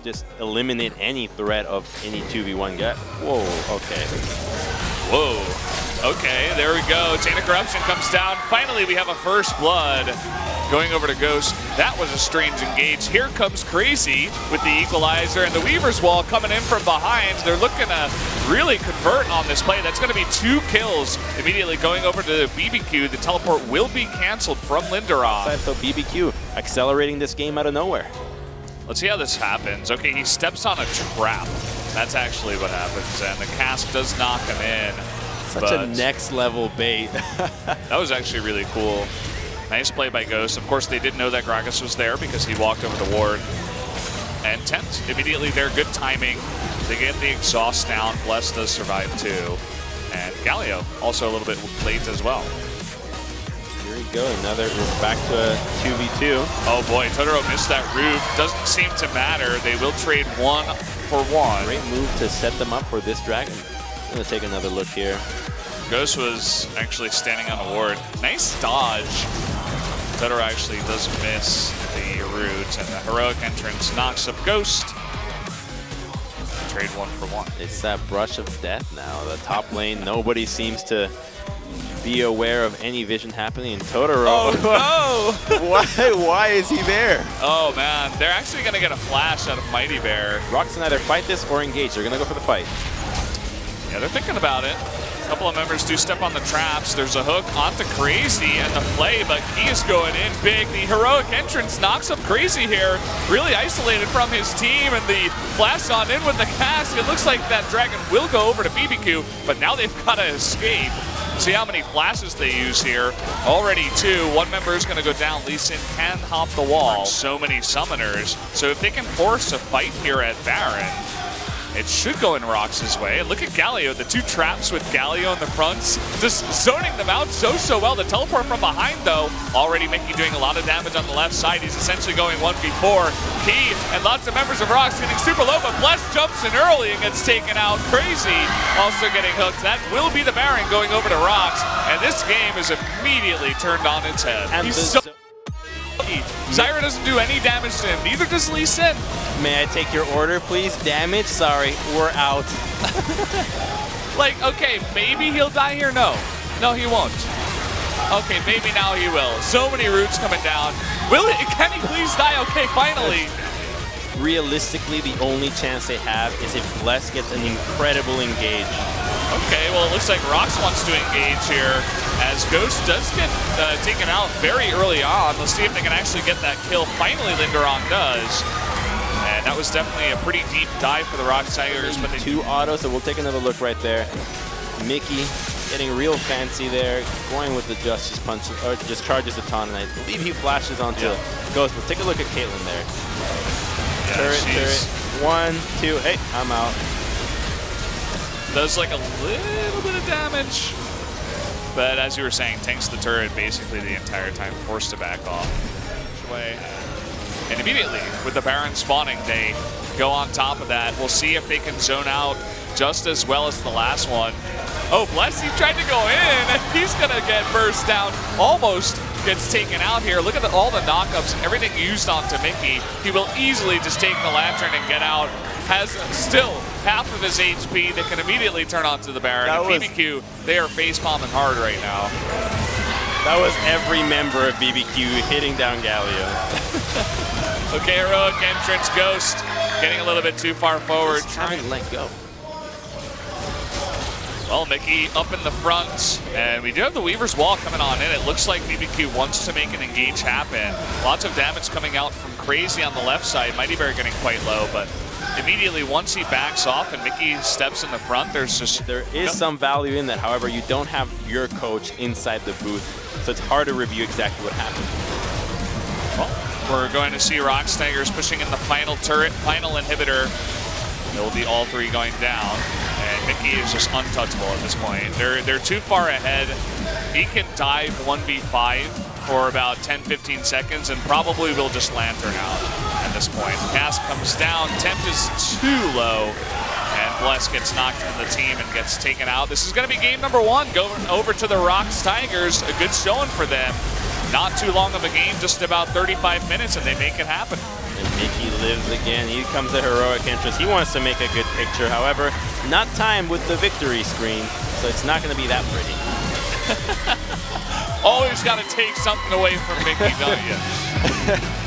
just eliminate any threat of any 2v1 guy. Whoa, okay. Whoa. Okay, there we go. Chain of Corruption comes down. Finally, we have a first blood going over to Ghost. That was a strange engage. Here comes Crazy with the equalizer, and the Weaver's Wall coming in from behind. They're looking to really convert on this play. That's going to be 2 kills immediately going over to the BBQ. The teleport will be canceled from Linderoth. So BBQ accelerating this game out of nowhere. Let's see how this happens. Okay, he steps on a trap. That's actually what happens, and the cast does knock him in. Such a next level bait. That was actually really cool. Nice play by Ghost. Of course, they didn't know that Gragas was there because he walked over the ward. And Tempt immediately there, good timing. They get the exhaust down. Bless does survive too. And Galio also a little bit late as well. Here we go, we're back to a 2v2. Oh boy, Totoro missed that roof. Doesn't seem to matter. They will trade 1 for 1. Great move to set them up for this dragon. I'm gonna take another look here. Ghost was actually standing on a ward. Nice dodge. Totoro actually does miss the root, and the heroic entrance knocks up Ghost. Trade 1 for 1. It's that brush of death now. The top lane, nobody seems to be aware of any vision happening in Totoro. Oh no! Why is he there? Oh man, they're actually gonna get a flash out of Mighty Bear. ROX can either fight this or engage. They're gonna go for the fight. Yeah, they're thinking about it. A couple of members do step on the traps. There's a hook onto Crazy and the play, but he is going in big. The heroic entrance knocks up Crazy here, really isolated from his team, and the flash on in with the cast. It looks like that dragon will go over to BBQ, but now they've got to escape. See how many flashes they use here. Already 2. One member is going to go down. Lee Sin can hop the wall. So many summoners. So if they can force a fight here at Baron, it should go in ROX's way. And look at Galio, the 2 traps with Galio in the fronts, just zoning them out so well. The teleport from behind, though, already Mickey doing a lot of damage on the left side. He's essentially going 1v4. He and lots of members of ROX getting super low, but Bless jumps in early and gets taken out. Crazy also getting hooked. That will be the Baron going over to ROX, and this game is immediately turned on its head. And he's so Zyra doesn't do any damage to him, neither does Lee Sin. May I take your order, please? Damage? Sorry, we're out. Like, okay, maybe he'll die here? No. No, he won't. Okay, maybe now he will. So many roots coming down. Can he please die? Okay, finally. Realistically, the only chance they have is if Bless gets an incredible engage. Okay, well, it looks like ROX wants to engage here, as Ghost does get taken out very early on. Let's see if they can actually get that kill. Finally, Linderon does. And that was definitely a pretty deep dive for the ROX Tigers. But they 2 autos, so we'll take another look right there. Mickey getting real fancy there, going with the Justice Punch, or just charges the taunt, and I believe he flashes onto Ghost. But take a look at Caitlyn there. Yeah, turret. 1, 2, hey, I'm out. Does like a little bit of damage. But as you were saying, tanks the turret basically the entire time, forced to back off. Away. And immediately, with the Baron spawning, they go on top of that. We'll see if they can zone out just as well as the last one. Oh, Bless, he tried to go in, and he's gonna get burst down. Almost gets taken out here. Look at all the knockups and everything used onto Mickey. He will easily just take the Lantern and get out. Has still half of his HP that can immediately turn onto the Baron. And BBQ, they are face-palming hard right now. That was every member of BBQ hitting down Galio. Okay, heroic entrance, Ghost getting a little bit too far forward. Trying to let go. Well, Mickey up in the front, and we do have the Weaver's Wall coming on in. It looks like BBQ wants to make an engage happen. Lots of damage coming out from Crazy on the left side. Mighty Bear getting quite low, but immediately once he backs off and Mickey steps in the front, there is some value in that. However, you don't have your coach inside the booth, so it's hard to review exactly what happened. Well, we're going to see ROX Tigers pushing in the final turret, final inhibitor. It will be all 3 going down, and Mickey is just untouchable at this point. They're too far ahead. He can dive 1v5 for about 10-15 seconds and probably will just Lantern out at this point. Cast comes down, Tempt is too low, and Bless gets knocked from the team and gets taken out. This is going to be game number 1, going over to the ROX Tigers. A good showing for them. Not too long of a game, just about 35 minutes, and they make it happen. And Mickey lives again. Here comes the heroic entrance. He wants to make a good picture. However, not timed with the victory screen, so it's not going to be that pretty. Always got to take something away from Mickey, don't you?